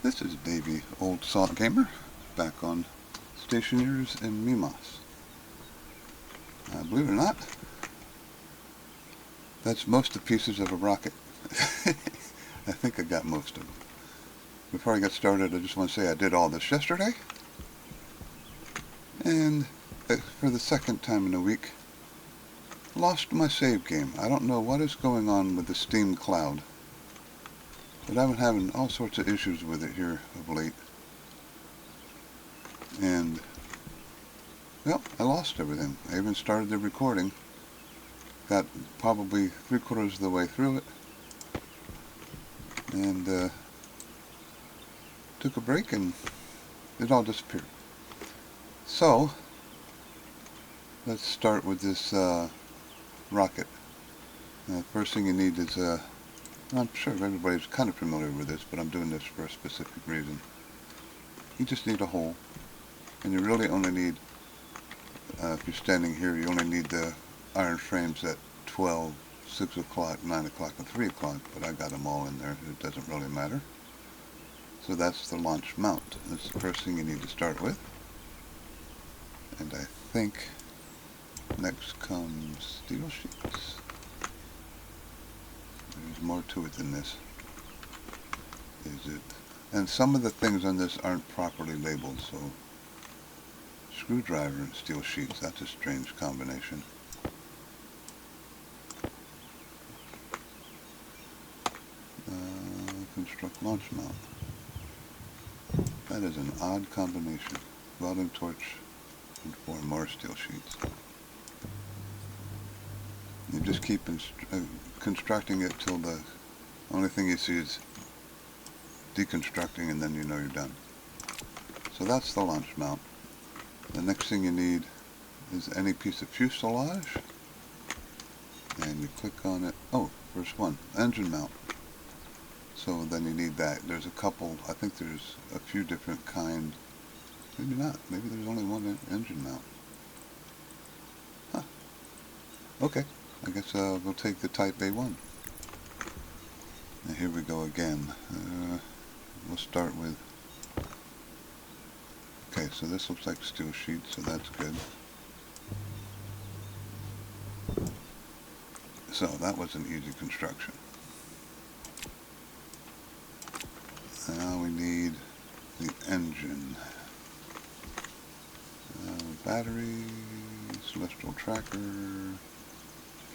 This is Davey, old Salt Gamer, back on Stationeers and Mimas. Believe it or not, that's most of the pieces of a rocket. I think I got most of them. Before I get started, I just want to say I did all this yesterday. And for the second time in a week, lost my save game. I don't know what is going on with the Steam cloud, but I've been having all sorts of issues with it here of late. And, well, I lost everything. I even started the recording. Got probably 3/4 of the way through it. And took a break and it all disappeared. So, let's start with this rocket. First thing you need is, I'm sure everybody's kind of familiar with this, but I'm doing this for a specific reason. You just need a hole, and you really only need, if you're standing here, you only need the iron frames at 12, 6 o'clock, 9 o'clock, and 3 o'clock, but I got them all in there. It doesn't really matter. So that's the launch mount. That's the first thing you need to start with. And I think next comes steel sheets. There's more to it than this. Is it? And some of the things on this aren't properly labeled, so screwdriver and steel sheets, that's a strange combination. Construct launch mount. That is an odd combination. Welding torch and 4 more steel sheets. You just keep constructing it till the only thing you see is deconstructing, and then you know you're done. So that's the launch mount. The next thing you need is any piece of fuselage, and you click on it. Oh, first one, engine mount. So then you need that. There's a couple, I think there's a few different kinds. Maybe not. Maybe there's only one engine mount. Huh. Okay. I guess we'll take the Type A1. And here we go again. We'll start with... Okay, so this looks like steel sheets, so that's good. So that was an easy construction. Now we need the engine. Battery, celestial tracker,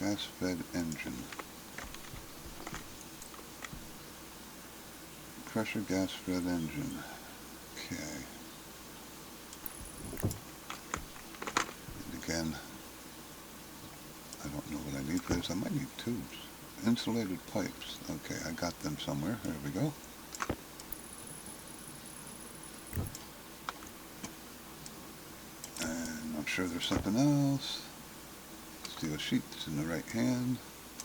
gas-fed engine. Pressure gas-fed engine. Okay. And again, I don't know what I need for this. I might need tubes. Insulated pipes. Okay, I got them somewhere. There we go. I'm sure there's something else. Steel sheets in the right hand.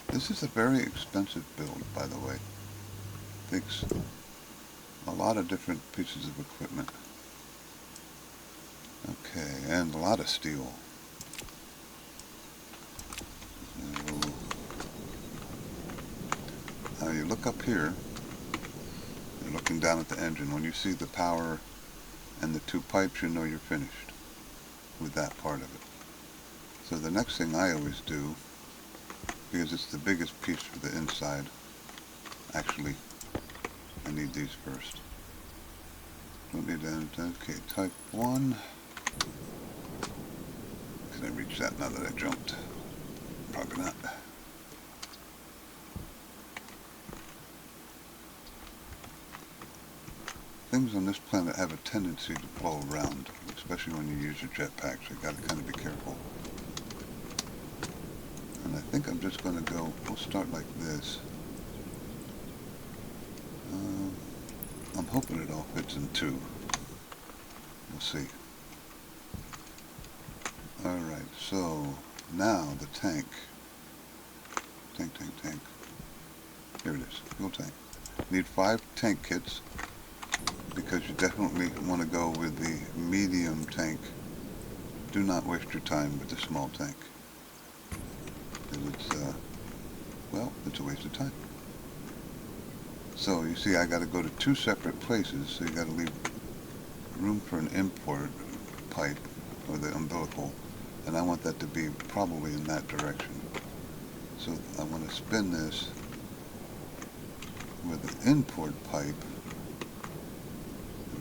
This is a very expensive build, by the way. Takes a lot of different pieces of equipment. Okay, and a lot of steel. Now you look up here, you're looking down at the engine. When you see the power and the 2 pipes, you know you're finished with that part of it. So the next thing I always do, because it's the biggest piece for the inside, actually I need these first. Don't need that. Okay, Type 1. Can I reach that now that I jumped? Probably not. Things on this planet have a tendency to blow around, especially when you use your jetpack, so you gotta kind of be careful. And I think I'm just gonna go, we'll start like this. I'm hoping it all fits in 2. We'll see. Alright, so now the tank. Tank. Here it is, fuel tank. Need 5 tank kits, because you definitely want to go with the medium tank. Do not waste your time with the small tank. Because it's, well, it's a waste of time. So you see I got to go to two separate places, so you got to leave room for an import pipe, or the umbilical, and I want that to be probably in that direction. So I want to spin this with an import pipe.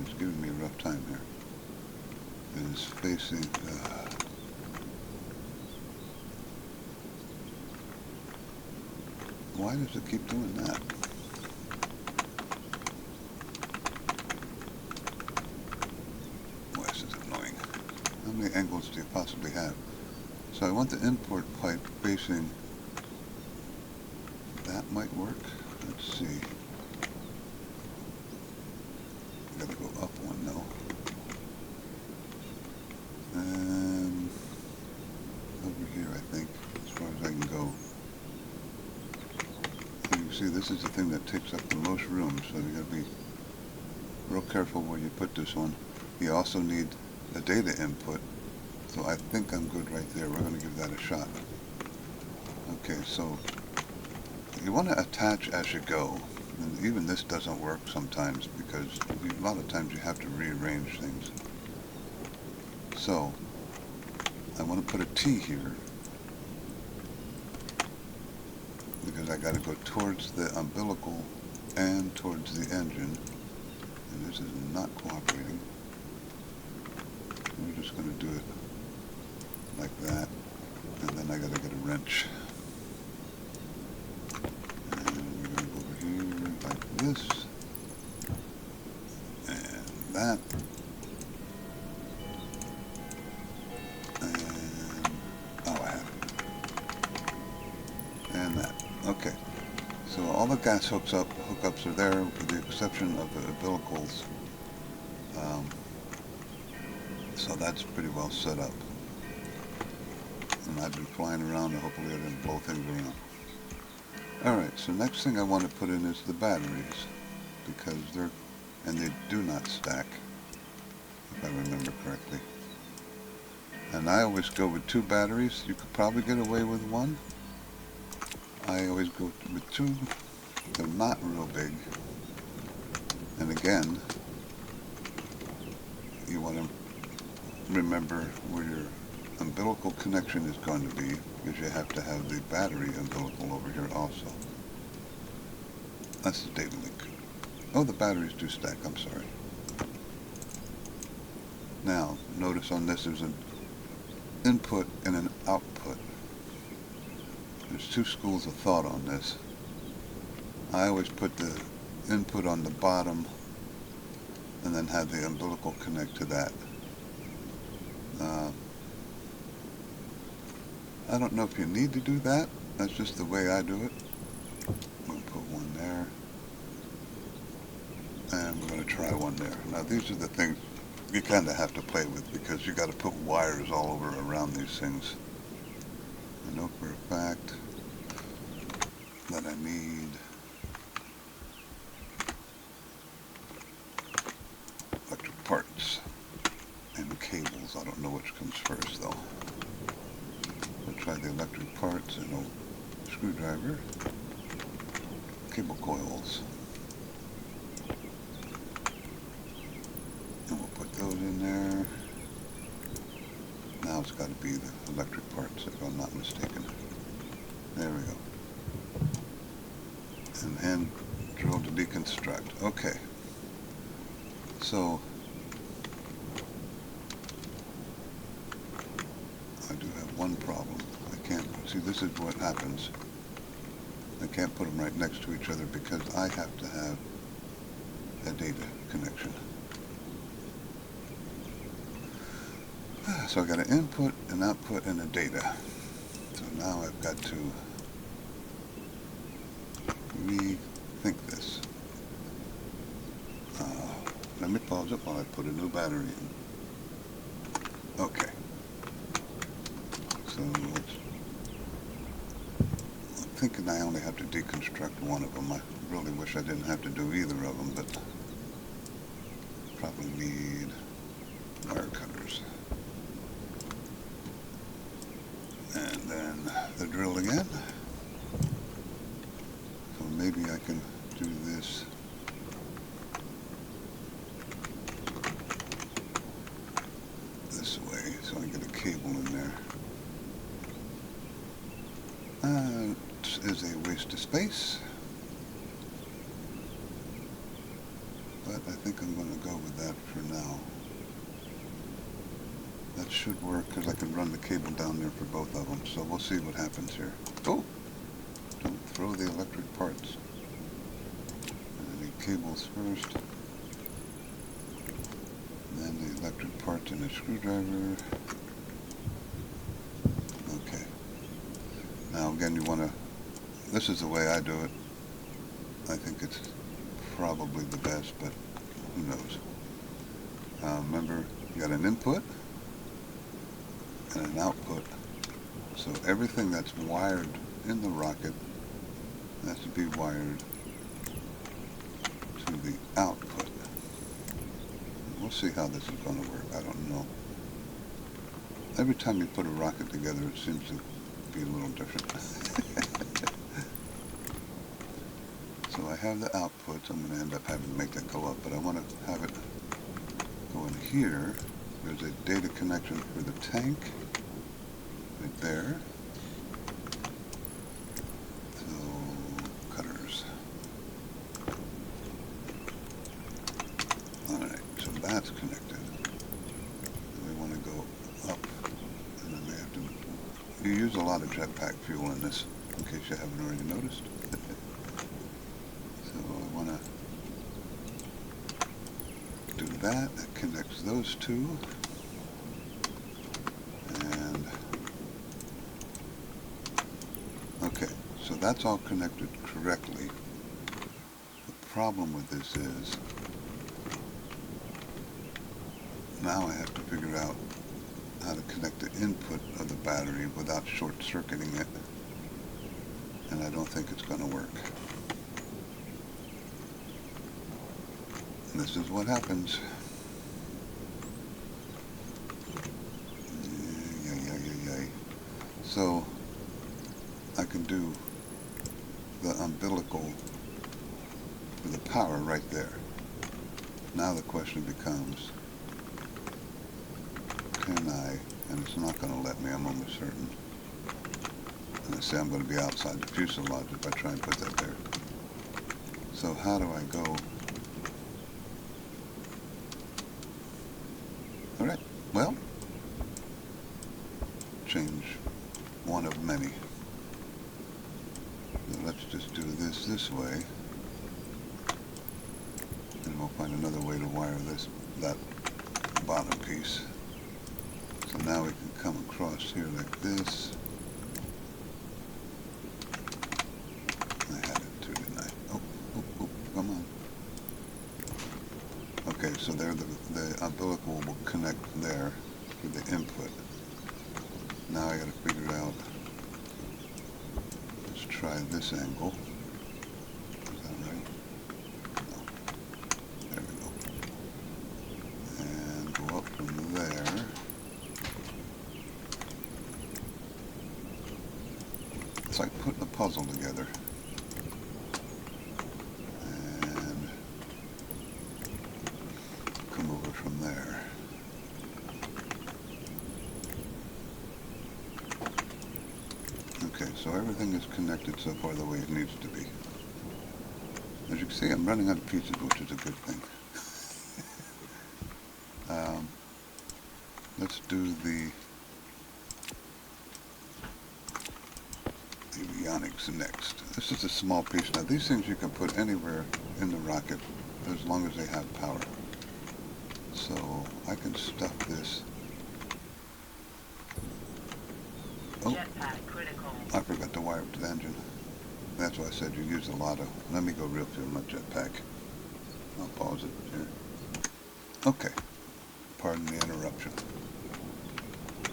It's giving me a rough time here. It is facing... why does it keep doing that? Boy, this is annoying. How many angles do you possibly have? So I want the import pipe facing... that might work. Let's see. Gotta go up one though. And over here, I think, as far as I can go. So you see, this is the thing that takes up the most room, so you gotta be real careful where you put this one. You also need a data input, so I think I'm good right there. We're gonna give that a shot. Okay, so you want to attach as you go. And even this doesn't work sometimes because a lot of times you have to rearrange things. So I want to put a T here because I got to go towards the umbilical and towards the engine, and this is not cooperating. We're just going to do it like that, and then I got to get a wrench. This and that and oh, I have it, and that. Okay, so all the gas hookups are there with the exception of the umbilicals, so that's pretty well set up, and I've been flying around and hopefully I didn't blow things around. Alright, so next thing I want to put in is the batteries, because they do not stack, if I remember correctly. And I always go with 2 batteries. You could probably get away with 1. I always go with 2. They're not real big. And again, you want to remember where your umbilical connection is going to be, because you have to have the battery umbilical over here also. That's the data link. Oh, the batteries do stack, I'm sorry. Now, notice on this there's an input and an output. There's 2 schools of thought on this. I always put the input on the bottom and then have the umbilical connect to that. I don't know if you need to do that. That's just the way I do it. I'm going to put one there. And we're going to try one there. Now these are the things you kind of have to play with because you got to put wires all over around these things. I know for a fact that I need electric parts and cables. I don't know which comes first though. We'll try the electric parts and old screwdriver, cable coils. And we'll put those in there. Now it's got to be the electric parts, if I'm not mistaken. There we go. And hand drill to deconstruct. Okay. So I do have one problem. I can't see, this is what happens. I can't put them right next to each other because I have to have a data connection. So I got an input, an output, and a data. So now I've got to rethink this. Let me pause it while I put a new battery in. Okay. So I'm thinking I only have to deconstruct one of them. I really wish I didn't have to do either of them, but probably need wire cutters. And then the drill again. So maybe I can do this. This way, so I get a cable in there. It is a waste of space, but I think I'm going to go with that for now. That should work because I can run the cable down there for both of them, so we'll see what happens here. Oh! Don't throw the electric parts. I need cables first, and then the electric parts and a screwdriver. Okay. Now again, you want to, this is the way I do it. I think it's probably the best, but who knows. Remember, you got an input and an output. So everything that's wired in the rocket has to be wired to the output. We'll see how this is going to work. I don't know. Every time you put a rocket together, it seems to be a little different. So I have the outputs. I'm going to end up having to make that go up, but I want to have it go in here. There's a data connection for the tank right there. So cutters. Alright, so that's connected. And we want to go up, and then we have to. You use a lot of jetpack fuel in this, in case you haven't already noticed. So I want to do that. That connects those two. And okay, so that's all connected correctly. The problem with this is now I have to figure out how to connect the input of the battery without short-circuiting it, and I don't think it's going to work. And this is what happens. Yay. So I can do the umbilical for the power right there. Now the question becomes, can I, and it's not going to let me, I'm almost certain. And I say I'm going to be outside the fuselage if I try and put that there. So how do I go? Alright, well, change one of many. So let's just do this way. And we'll find another way to wire that bottom piece. So now we can come across here like this. I had it too, didn't I? Oh, come on. Okay, so there the umbilical will connect there to the input. Now I gotta figure out, let's try this angle. Is that right? No. There we go. And go up from there. It's like putting a puzzle together. And come over from there. Okay, so everything is connected so far the way it needs to be. As you can see, I'm running out of pieces, which is a good thing. Let's do the Avionics next. This is a small piece. Now these things you can put anywhere in the rocket as long as they have power. So I can stuff this. Oh, I forgot to wire up to the engine. That's why I said you use a lot of. Let me go real fuel, not jetpack. I'll pause it here. Okay. Pardon the interruption.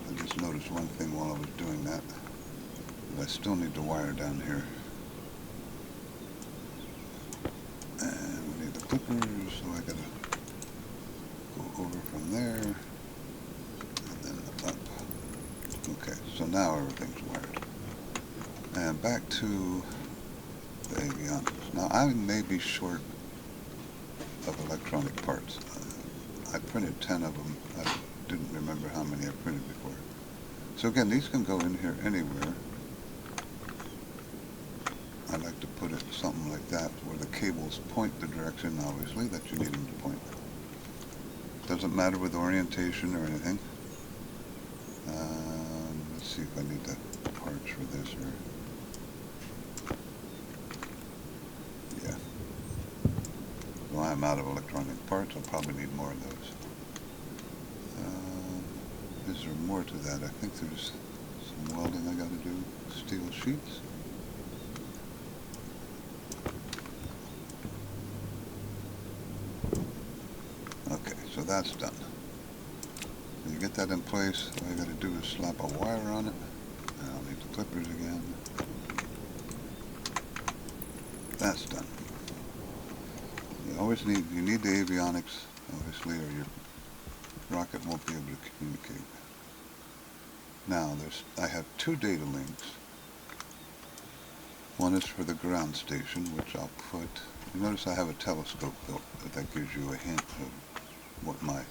I just noticed one thing while I was doing that. But I still need to wire down here. And we need the clippers, so I gotta go over from there. And then up. Okay, so now everything's wired. And back to the avionics. Now I may be short of electronic parts. I printed 10 of them. I didn't remember how many I printed before. So again, these can go in here anywhere. I like to put it something like that, where the cables point the direction, obviously, that you need them to point. Doesn't matter with orientation or anything. Let's see if I need the parts for this or... Yeah. Well, I'm out of electronic parts. I'll probably need more of those. Is there more to that? I think there's some welding I got to do. Steel sheets. Okay, so that's done. When you get that in place, all I got to do is slap a wire on it. And I'll need the clippers again. That's done. You need the avionics, obviously, or your rocket won't be able to communicate. Now, I have 2 data links. One is for the ground station, which I'll put... You notice I have a telescope built, but that gives you a hint of what my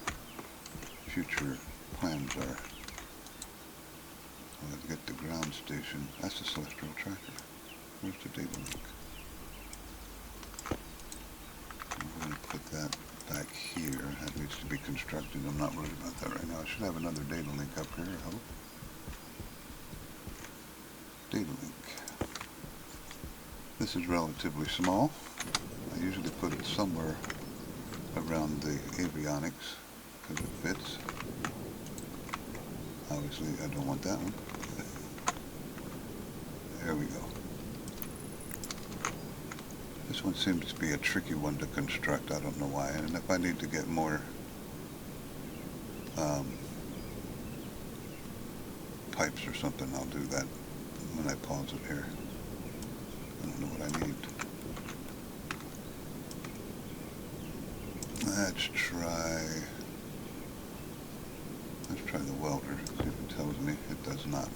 future plans are. I'll get the ground station. That's the celestial tracker. Where's the data link? I'm going to put that back here. That needs to be constructed. I'm not worried about that right now. I should have another data link up here, I hope. Data link. This is relatively small. I usually put it somewhere around the avionics because it fits. Obviously, I don't want that one. There we go. This one seems to be a tricky one to construct. I don't know why. And if I need to get more pipes or something, I'll do that when I pause it here. I don't know what I need. Let's try the welder, see if it tells me. It does not.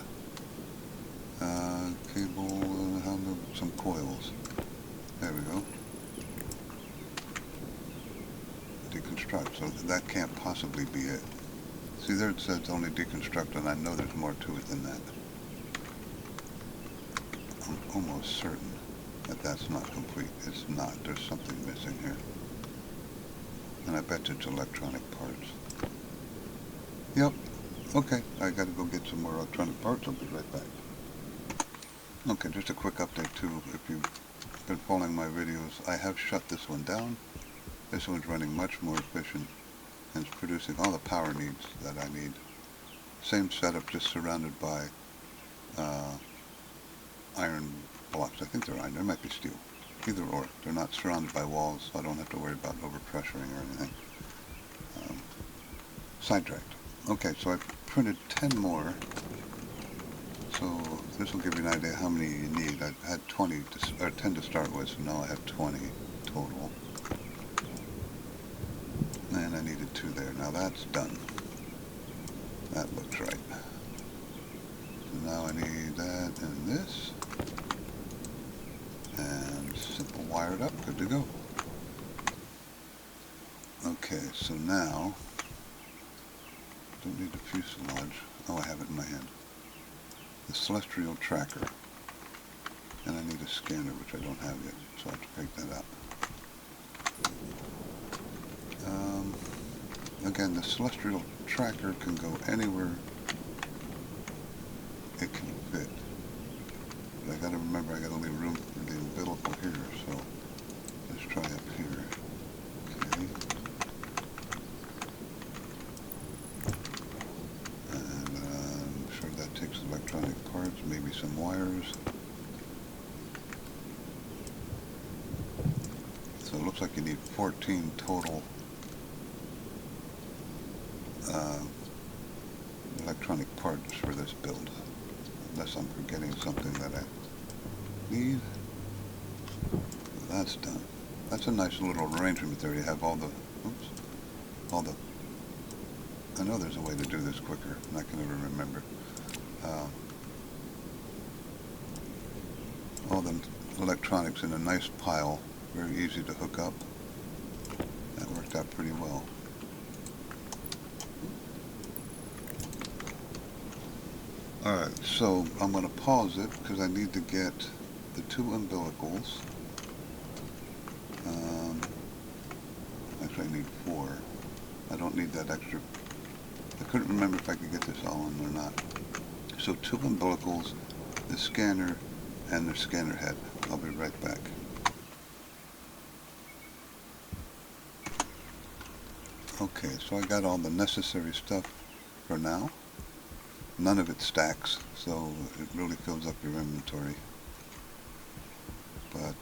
Cable, some coils. There we go. Deconstruct, so that can't possibly be it. See, there it says only deconstruct, and I know there's more to it than that. I'm almost certain that that's not complete. It's not. There's something missing here. And I bet it's electronic parts. Yep. Okay, I gotta go get some more electronic parts. I'll be right back. Okay, just a quick update too. If you've been following my videos, I have shut this one down. This one's running much more efficient and it's producing all the power needs that I need. Same setup, just surrounded by iron blocks. I think they're iron. There might be steel. Either or. They're not surrounded by walls, so I don't have to worry about overpressuring or anything. Sidetracked. Okay, so I printed 10 more. So this will give you an idea how many you need. I had 10 to start with, so now I have 20 total. And I needed 2 there. Now that's done. That looks right. So now I need that and this. And simple wired up, good to go. Okay, so now, don't need the fuselage. Oh, I have it in my hand. The celestial tracker. And I need a scanner, which I don't have yet, so I have to break that up. Again, the celestial tracker can go anywhere it can fit. But I gotta remember I gotta leave room for the umbilical here, so let's try up here. Okay. And I'm sure that takes electronic parts, maybe some wires. So it looks like you need 14 total electronic parts for this build, unless I'm forgetting something that I need. That's done. That's a nice little arrangement there. You have all the, I know there's a way to do this quicker, and I can never remember. All the electronics in a nice pile, very easy to hook up. That worked out pretty well. Alright, so I'm going to pause it because I need to get the 2 umbilicals. Actually I need 4. I don't need that extra. I couldn't remember if I could get this all in or not. So 2 umbilicals, the scanner, and the scanner head. I'll be right back. Okay, so I got all the necessary stuff for now. None of it stacks, so it really fills up your inventory. But,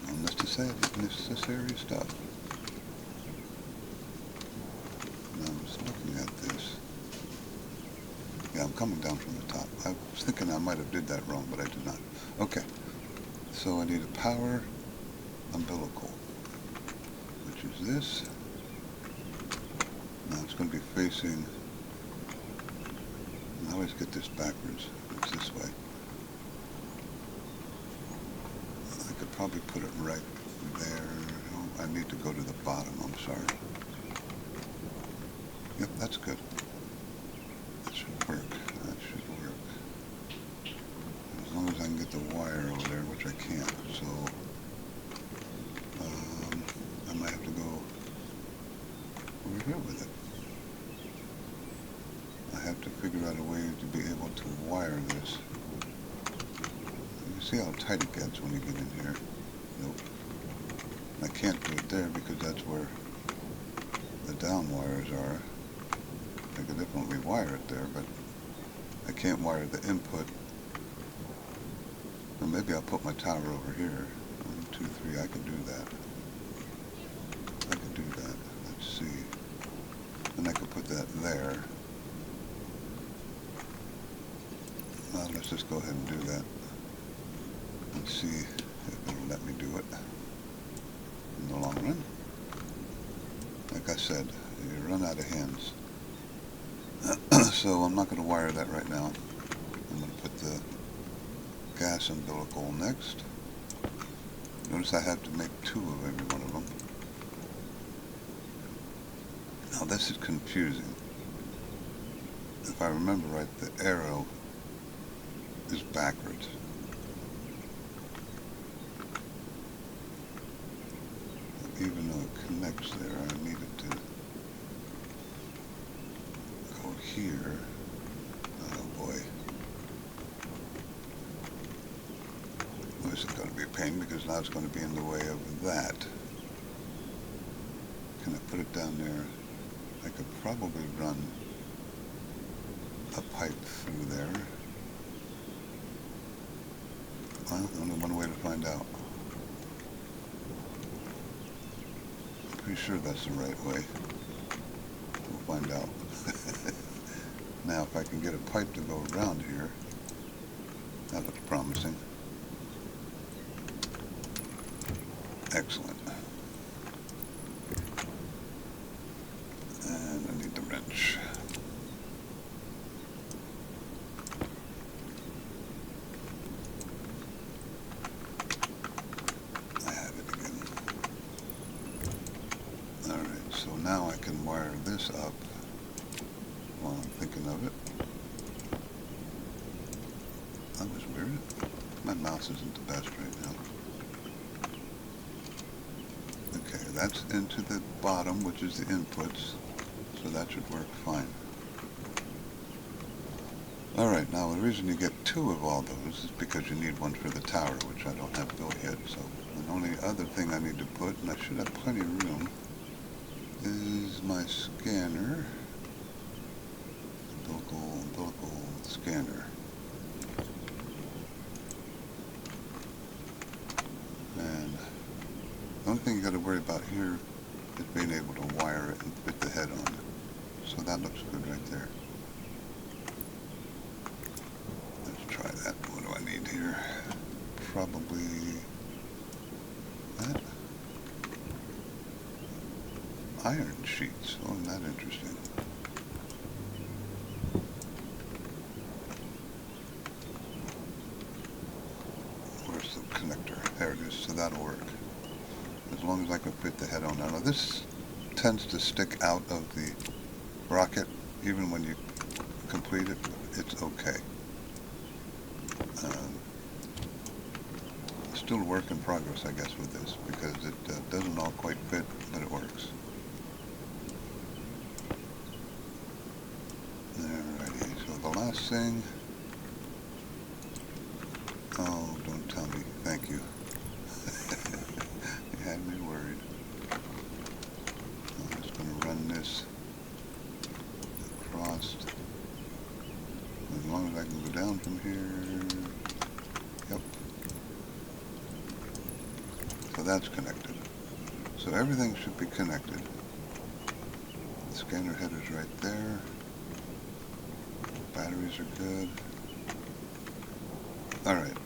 unnecessary stuff. And I was looking at this. Yeah, I'm coming down from the top. I was thinking I might have did that wrong, but I did not. Okay, so I need a power umbilical, which is this. Now it's going to be facing, I always get this backwards. It's this way. I could probably put it right there. Oh, I need to go to the bottom, I'm sorry. Yep, that's good. That should work. That should work. As long as I can get the wire over there, which I can't. So, I might have to go over here with it. I have to figure out a way to be able to wire this. You see how tight it gets when you get in here. Nope. I can't do it there because that's where the down wires are. I could definitely wire it there, but I can't wire the input. Or maybe I'll put my tower over here. 1, 2, 3, I can do that. I can do that. Let's see. And I could put that there. Well, let's just go ahead and do that. Let's see if it'll let me do it in the long run. Like I said, you run out of hands. So I'm not going to wire that right now. I'm going to put the gas umbilical next. Notice I have to make 2 of every one of them. Now this is confusing. If I remember right, the arrow is backwards. Even though it connects there, I need it to go here. Oh boy. This is going to be a pain because now it's going to be in the way of that. Can I put it down there? I could probably run a pipe through there. Well, only one way to find out. I'm pretty sure that's the right way. We'll find out. Now, if I can get a pipe to go around here, that looks promising. Excellent. And I need the wrench. I have it again. Alright, so now I can wire this up while I'm thinking of it. That was weird. My mouse isn't the best right now. Okay, that's into the bottom, which is the inputs, so that should work fine. Alright, now the reason you get 2 of all those is because you need one for the tower, which I don't have built yet. So the only other thing I need to put, and I should have plenty of room, is my scanner. Umbilical scanner. And the only thing you got to worry about here is being able to wire it and fit the head on. So that looks good right there. Let's try that. What do I need here? Probably that. Iron sheets. Oh, isn't that interesting? that'll work. As long as I can fit the head on. Now this tends to stick out of the rocket even when you complete it. It's okay. Still a work in progress, I guess, with this, because it doesn't all quite fit, but it works. Alrighty, so the last thing... Oh, don't tell me. Thank you. You had me worried. I'm just going to run this across. As long as I can go down from here. Yep. So that's connected. So everything should be connected. The scanner header's right there. Batteries are good. Alright.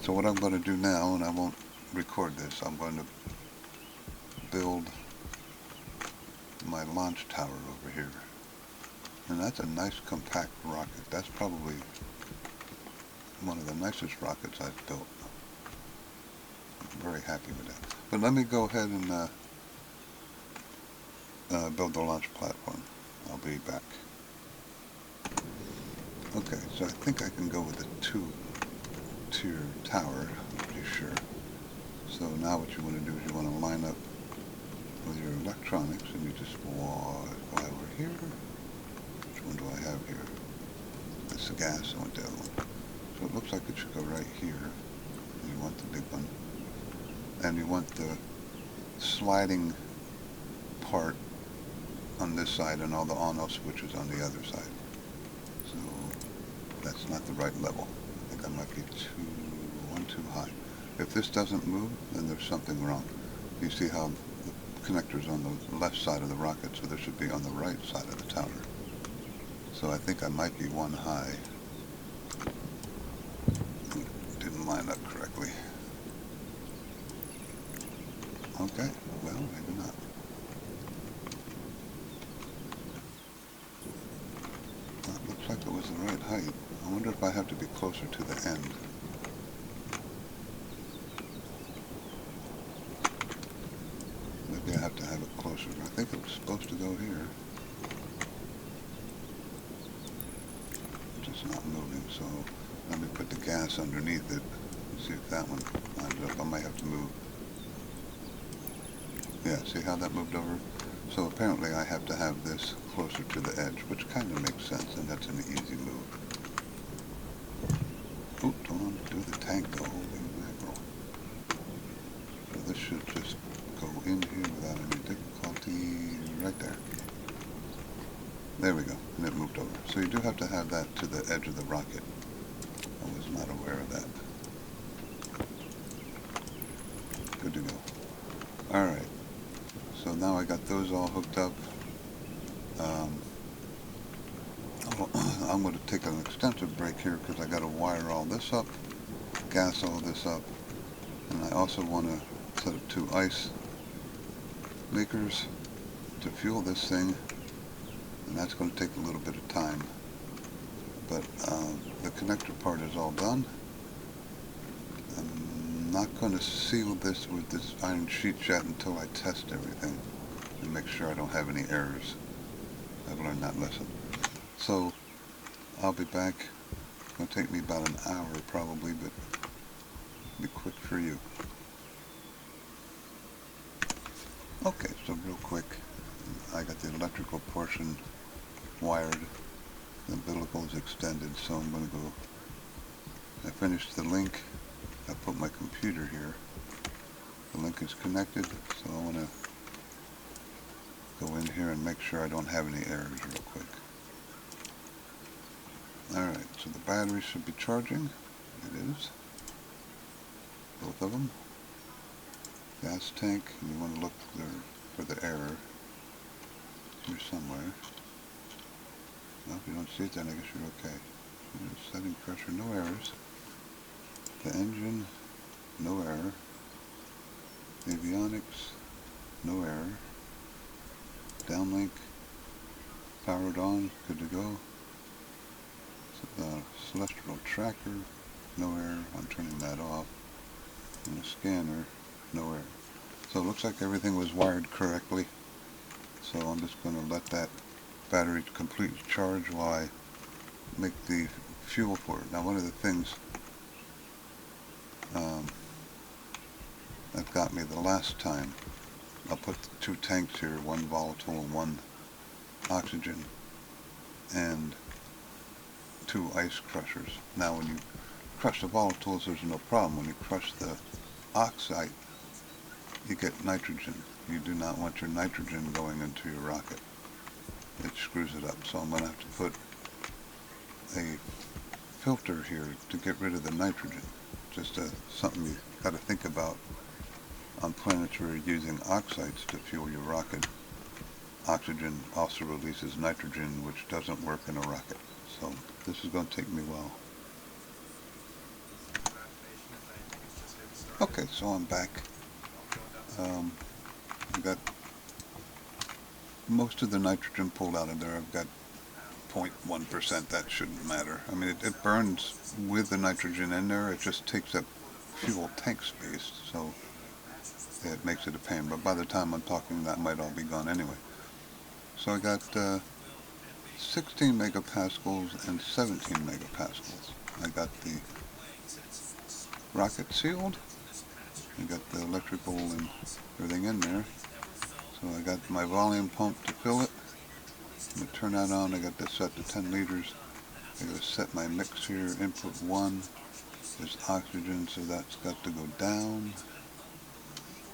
So what I'm going to do now, and I won't record this, I'm going to build my launch tower over here. And that's a nice compact rocket. That's probably one of the nicest rockets I've built. I'm very happy with that. But let me go ahead and build the launch platform. I'll be back. Okay, so I think I can go with a two-tier tower, I'm pretty sure. So now what you want to do is you want to line up with your electronics, and you just fly over here. Which one do I have here? That's the gas. I want the other one. So it looks like it should go right here. You want the big one. And you want the sliding part on this side and all the on-off switches on the other side. So that's not the right level. I think that might be one too high. If this doesn't move, then there's something wrong. You see how the connector's on the left side of the rocket, so there should be on the right side of the tower. So I think I might be one high. Didn't line up correctly. Okay, well, maybe not. That looks like it was the right height. I wonder if I have to be closer to the end. Maybe I have to have it closer. I think it was supposed to go here. It's just not moving, so let me put the gas underneath it and see if that one lines up. I might have to move. Yeah, see how that moved over? So apparently I have to have this closer to the edge, which kind of makes sense, and that's an easy move. Oop, don't want to do the tank though, holy mackerel. So this should just go in here without any difficulty, right there. There we go, and it moved over. So you do have to have that to the edge of the rocket. I was not aware of that. Good to go. Alright. So now I got those all hooked up. I'm going to take an extensive break here because I got to wire all this up, gas all this up, and I also want to set up 2 ice leakers to fuel this thing, and that's going to take a little bit of time. But the connector part is all done. I'm not going to seal this with this iron sheet yet until I test everything and make sure I don't have any errors. I've learned that lesson. So I'll be back. It's going to take me about an hour probably, but be quick for you. Okay, so real quick, I got the electrical portion wired. The umbilical is extended, so I'm going to go. I finished the link. I put my computer here. The link is connected, so I want to go in here and make sure I don't have any errors real quick. Alright, so the battery should be charging. It is. Both of them. Gas tank, and you want to look there for the error here somewhere. Well, if you don't see it, then I guess you're okay. Setting pressure, no errors. The engine, no error. Avionics, no error. Downlink, powered on, good to go. Celestial tracker, no error. I'm turning that off. And the scanner, no error. So it looks like everything was wired correctly. So I'm just going to let that battery completely charge while I make the fuel for it. Now, one of the things that got me the last time, I'll put two tanks here, one volatile and one oxygen, and two ice crushers. Now, when you crush the volatiles, there's no problem. When you crush the oxide, you get nitrogen. You do not want your nitrogen going into your rocket. It screws it up. So I'm going to have to put a filter here to get rid of the nitrogen. Just something you got to think about on planets where you're using oxides to fuel your rocket. Oxygen also releases nitrogen, which doesn't work in a rocket. So this is going to take me a while. Okay, so I'm back. I've got most of the nitrogen pulled out of there. I've got 0.1%. That shouldn't matter. I mean, it burns with the nitrogen in there. It just takes up fuel tank space, so it makes it a pain. But by the time I'm talking, that might all be gone anyway. So I got 16 megapascals and 17 megapascals. I got the rocket sealed. I got the electrical and everything in there. So I got my volume pump to fill it. I'm going to turn that on. I got this set to 10 liters. I'm going to set my mix here. Input 1 is oxygen, so that's got to go down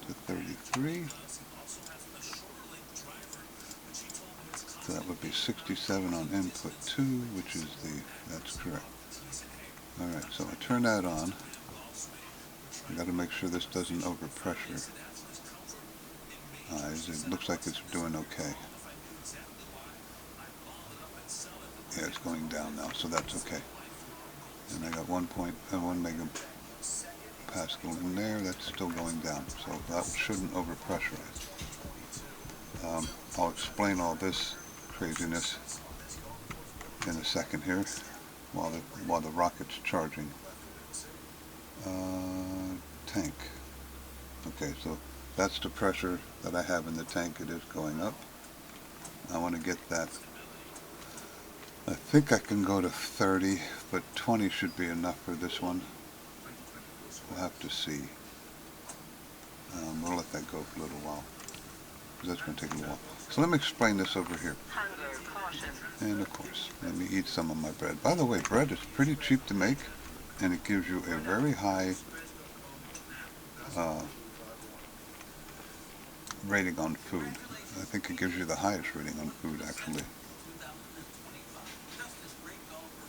to 33. So that would be 67 on input 2, which is that's correct. Alright, so I turn that on. I got to make sure this doesn't overpressure. It looks like it's doing okay. Yeah, it's going down now, so that's okay. And I got 1 megapascal in there. That's still going down, so that shouldn't overpressurize. I'll explain all this craziness in a second here while the rocket's charging. Tank. Okay, so that's the pressure that I have in the tank. It is going up. I want to get that. I think I can go to 30, but 20 should be enough for this one. We'll have to see. We'll let that go for a little while, because that's going to take a little while. So let me explain this over here. And of course, let me eat some of my bread. By the way, bread is pretty cheap to make, and it gives you a very high rating on food. I think it gives you the highest rating on food, actually.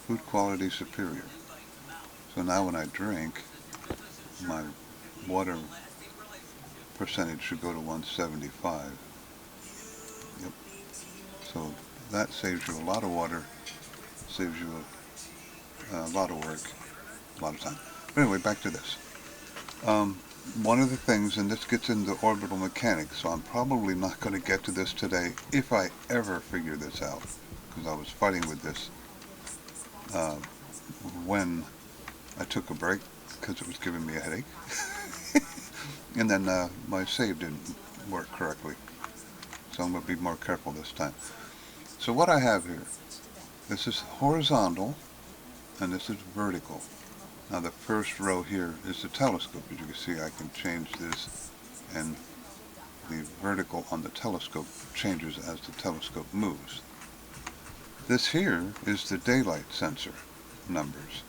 Food quality superior. So now when I drink, my water percentage should go to 175. Yep. So that saves you a lot of water, saves you a lot of work, a lot of time. But anyway, back to this. One of the things, and this gets into orbital mechanics, so I'm probably not going to get to this today if I ever figure this out, because I was fighting with this when I took a break because it was giving me a headache. And then my save didn't work correctly, so I'm going to be more careful this time. So what I have here, this is horizontal and this is vertical. Now the first row here is the telescope. As you can see, I can change this, and the vertical on the telescope changes as the telescope moves. This here is the daylight sensor numbers.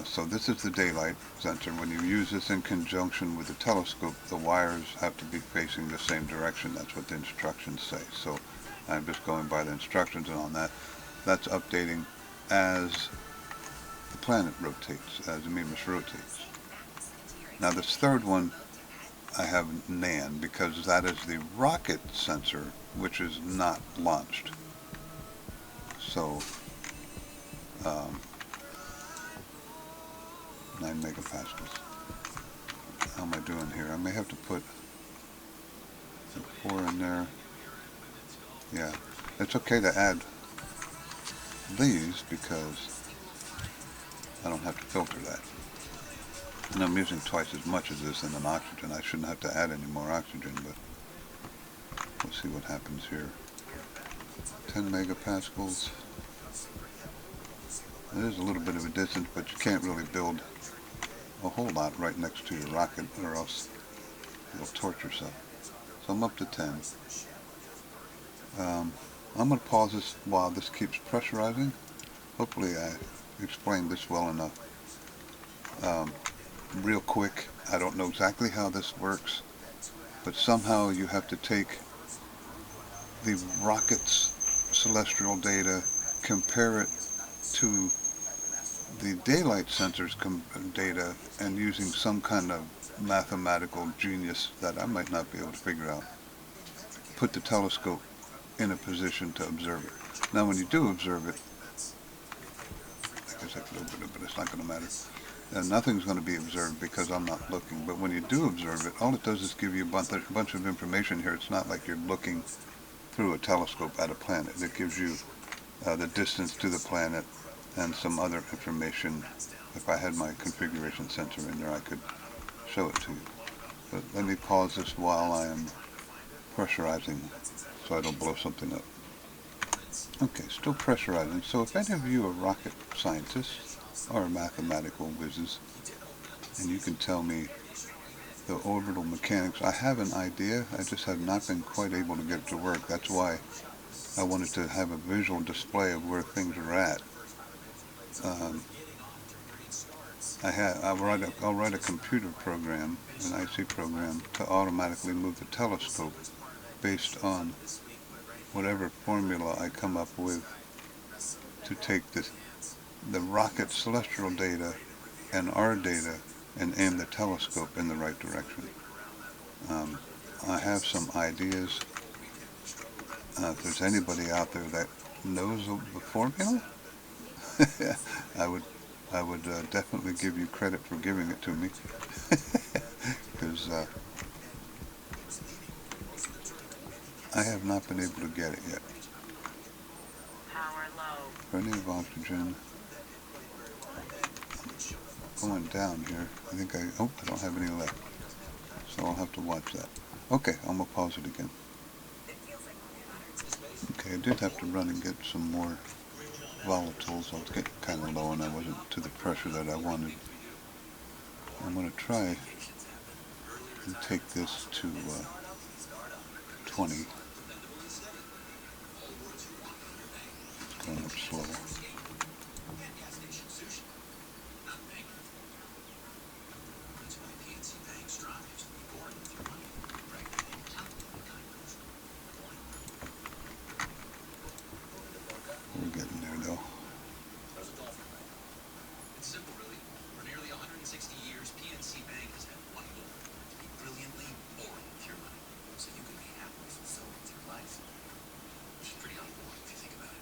So this is the daylight sensor. When you use this in conjunction with the telescope, the wires have to be facing the same direction. That's what the instructions say. So I'm just going by the instructions, and on that, that's updating as the planet rotates, as the Mimas rotates. Now this third one, I have NAN, because that is the rocket sensor, which is not launched. So 9 megapascals. How am I doing here? I may have to put 4 in there. Yeah, it's okay to add these because I don't have to filter that. And I'm using twice as much of this in an oxygen. I shouldn't have to add any more oxygen, but we'll see what happens here. 10 megapascals. It is a little bit of a distance, but you can't really build a whole lot right next to your rocket, or else you'll torch yourself. So I'm up to 10. I'm going to pause this while this keeps pressurizing. Hopefully I explained this well enough. Real quick, I don't know exactly how this works, but somehow you have to take the rocket's celestial data, compare it to the daylight sensor's data, and using some kind of mathematical genius that I might not be able to figure out, put the telescope in a position to observe it. Now when you do observe it, I guess I could open it, but it's not going to matter. Nothing's going to be observed because I'm not looking. But when you do observe it, all it does is give you a bunch of information here. It's not like you're looking through a telescope at a planet. It gives you the distance to the planet and some other information. If I had my configuration sensor in there, I could show it to you. But let me pause this while I am pressurizing so I don't blow something up. Okay, still pressurizing. So if any of you are rocket scientists or mathematical whizzes, and you can tell me the orbital mechanics, I have an idea, I just have not been quite able to get it to work. That's why I wanted to have a visual display of where things are at. I'll write a computer program, an IC program, to automatically move the telescope based on whatever formula I come up with to take the rocket celestial data and our data and aim the telescope in the right direction. I have some ideas. If there's anybody out there that knows the formula, I would definitely give you credit for giving it to me, because I have not been able to get it yet. Plenty of oxygen. Going down here. I think I don't have any left, so I'll have to watch that. Okay, I'm gonna pause it again. Okay, I did have to run and get some more volatiles. I was getting kind of low and I wasn't to the pressure that I wanted. I'm going to try and take this to 20. It's going up slow. We're getting there though. It's simple, really. For nearly 160 years, PNC Bank has had one goal: to be brilliantly boring with your money, so you can be happy and fulfilled with your life. Which is pretty unboring if you think about it.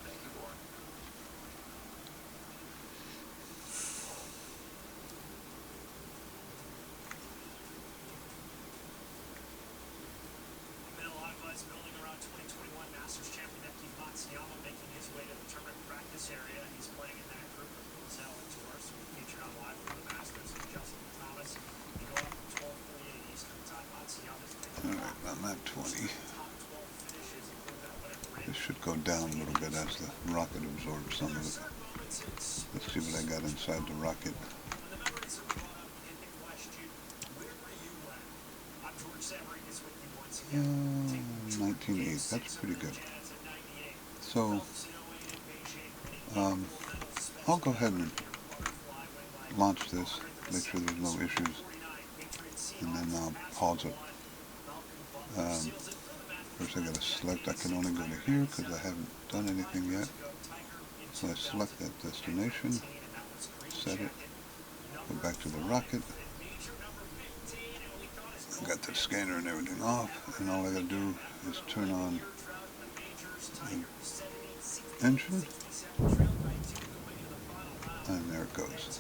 Thank you, Warren. Been a lot of buzz building around 2021 Masters champion Neptune Matsuyama making his way to the tournament practice area. He's playing in that group with Rosell and Torres, who featured on Live for the Masters, and Justin Thomas. They go up from 12:48 Eastern Time. Matsuyama's Alright, I'm at 20. top 12 finishes, including that win at the This should go down a little bit as the rocket absorbs some of it. Let's see what I got inside the rocket. When the memories are brought up in the question, where were you when? I'm George Rodriguez with you once again. 19.8, that's pretty good. So, I'll go ahead and launch this, make sure there's no issues, and then I'll pause it. First I gotta select, I can only go to here because I haven't done anything yet. So I select that destination, set it, go back to the rocket. I got the scanner and everything off, and all I gotta do is turn on the engine, and there it goes.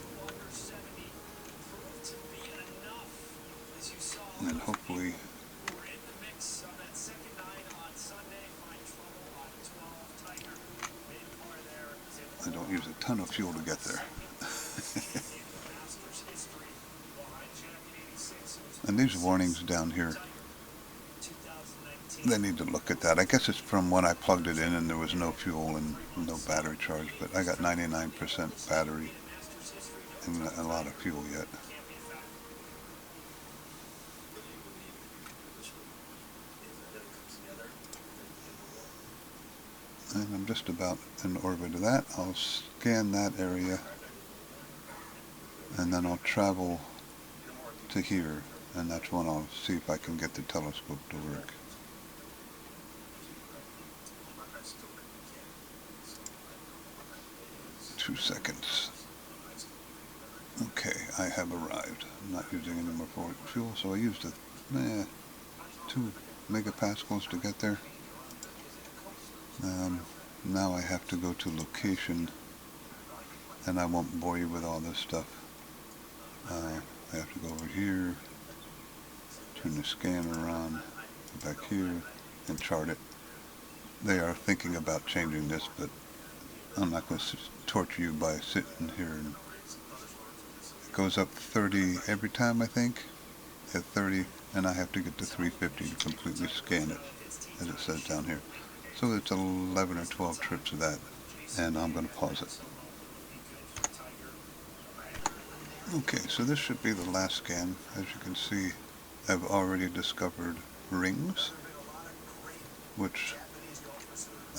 And then hopefully I don't use a ton of fuel to get there. And these warnings down here, they need to look at that. I guess it's from when I plugged it in and there was no fuel and no battery charge, but I got 99% battery and a lot of fuel yet. And I'm just about in orbit of that. I'll scan that area and then I'll travel to here, and that's when I'll see if I can get the telescope to work. Two seconds. Okay, I have arrived. I'm not using any more fuel, so I used 2 megapascals to get there. Now I have to go to location, and I won't bore you with all this stuff. I have to go over here, turn the scanner on, go back here, and chart it. They are thinking about changing this, but I'm not going to torture you by sitting here. And it goes up 30 every time, I think, at 30, and I have to get to 350 to completely scan it, as it says down here. So it's 11 or 12 trips of that, and I'm going to pause it. Okay, so this should be the last scan. As you can see, I've already discovered rings, which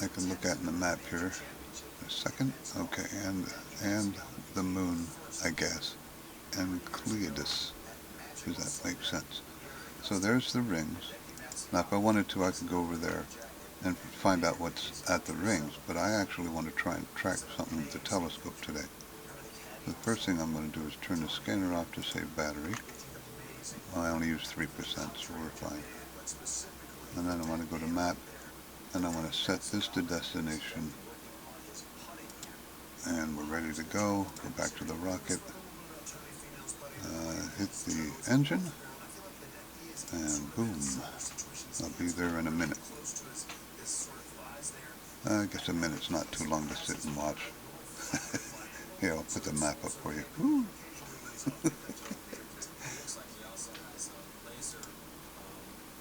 I can look at in the map here. A second. Okay, and the moon, I guess, and Cleiades. Does that make sense? So there's the rings. Now, if I wanted to, I could go over there and find out what's at the rings, but I actually want to try and track something with the telescope today. The first thing I'm going to do is turn the scanner off to save battery. Well, I only use 3%, so we're fine. And then I want to go to map, and I want to set this to destination. And we're ready to go. Go back to the rocket. Hit the engine. And boom. I'll be there in a minute. I guess a minute's not too long to sit and watch. Here, I'll put the map up for you. Woo.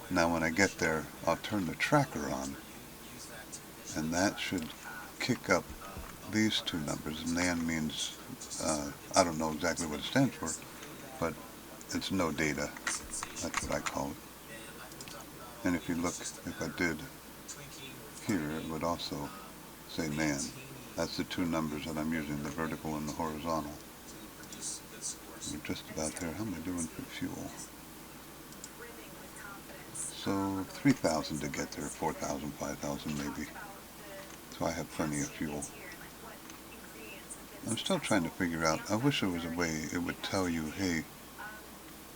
Now when I get there, I'll turn the tracker on, and that should kick up these 2 numbers. NAN means, I don't know exactly what it stands for, but it's no data. That's what I call it. And if you look, if I did here, it would also say NAN. That's the 2 numbers that I'm using, the vertical and the horizontal. We're just about there. How am I doing for fuel? So 3,000 to get there, 4,000, 5,000 maybe. So I have plenty of fuel. I'm still trying to figure out, I wish there was a way it would tell you, hey,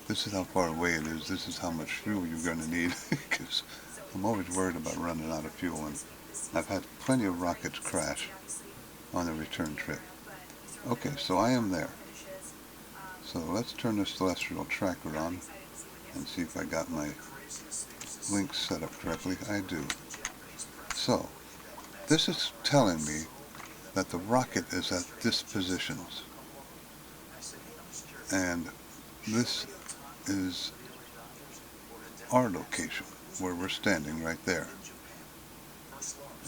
this is how far away it is, this is how much fuel you're going to need, because I'm always worried about running out of fuel, and I've had plenty of rockets crash on the return trip. Okay, so I am there. So let's turn the celestial tracker on and see if I got my links set up correctly. I do. So, this is telling me that the rocket is at this position. And this is our location, where we're standing right there.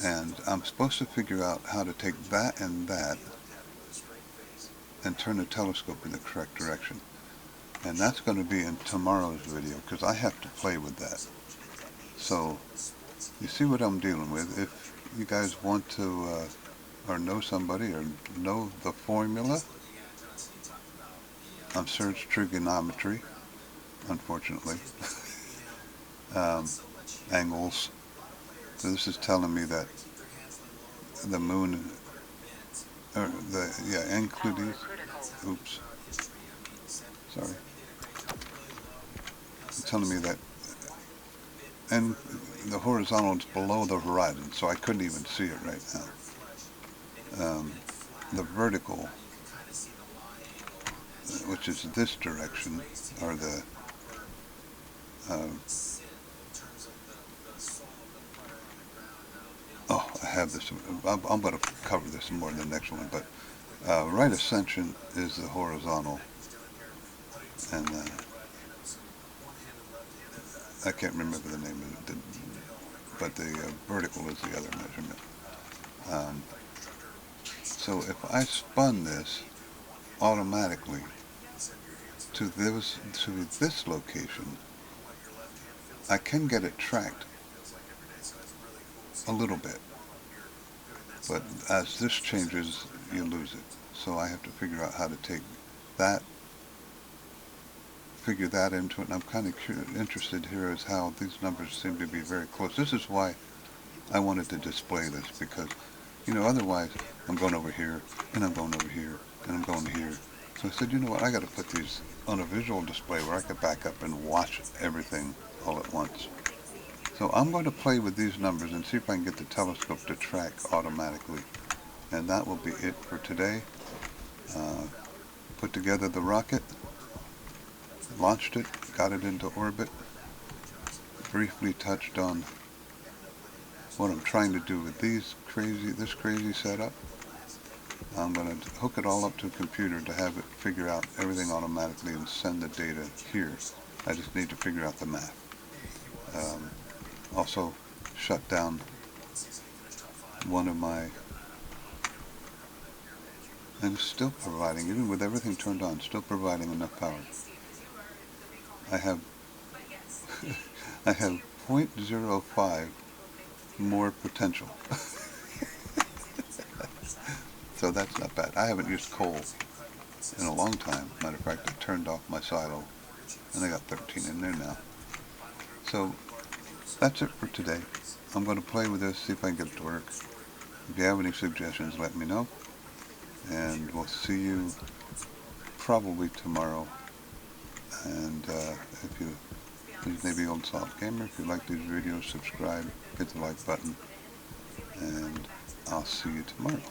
And I'm supposed to figure out how to take that and turn the telescope in the correct direction. And that's going to be in tomorrow's video, because I have to play with that. So, you see what I'm dealing with. If you guys want to, or know somebody, or know the formula, I'm search trigonometry, unfortunately. Angles. So this is telling me that the moon, or Euclides, oops, sorry. It's telling me that, and the horizontal is below the horizon, so I couldn't even see it right now. The vertical, which is this direction, or the, I have this, I'm going to cover this more in the next one, but right ascension is the horizontal, and I can't remember the name of it, but the vertical is the other measurement. Um, so if I spun this automatically to this location, I can get it tracked a little bit, but as this changes, you lose it. So I have to figure out how to take that, figure that into it, and I'm kind of interested here as how these numbers seem to be very close. This is why I wanted to display this, because, you know, otherwise I'm going over here, and I'm going over here, and I'm going here. So I said, you know what, I got to put these on a visual display where I could back up and watch everything all at once. So I'm going to play with these numbers and see if I can get the telescope to track automatically. And that will be it for today. Put together the rocket, launched it, got it into orbit, briefly touched on what I'm trying to do with this crazy setup. I'm going to hook it all up to a computer to have it figure out everything automatically and send the data here. I just need to figure out the math. Also shut down one of my, and it's still providing, even with everything turned on, still providing enough power. I have I have 0.05 more potential. So that's not bad. I haven't used coal in a long time. Matter of fact, I turned off my silo and I got 13 in there now. So that's it for today. I'm going to play with this, see if I can get it to work. If you have any suggestions, let me know. And we'll see you probably tomorrow. And if you, please, maybe Old Salt Gamer, if you like these videos, subscribe, hit the like button, and I'll see you tomorrow.